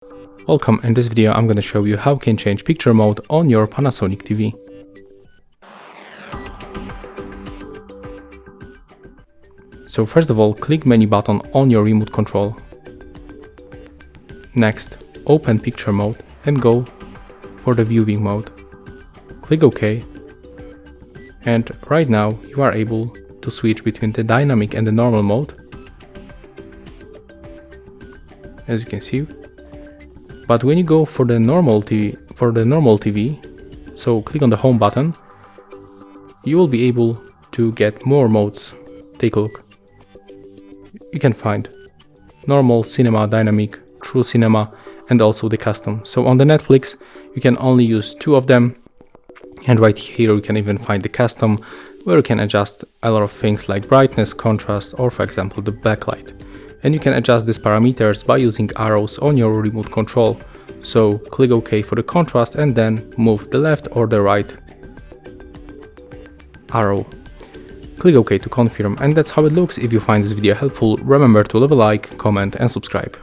Welcome, in this video I'm gonna show you how you can change picture mode on your Panasonic TV. So first of all, click menu button on your remote control. Next, open picture mode and go for the viewing mode. Click OK. And right now you are able to switch between the dynamic and the normal mode, as you can see. But when you go for the normal TV, so click on the home button, you will be able to get more modes. Take a look. You can find normal, cinema, dynamic, true cinema, and also the custom. So on the Netflix you can only use 2 of them, and right here you can even find the custom, where you can adjust a lot of things like brightness, contrast, or for example the backlight. And you can adjust these parameters by using arrows on your remote control. So click OK for the contrast and then move the left or the right arrow. Click OK to confirm, and that's how it looks. If you find this video helpful, remember to leave a like, comment and subscribe.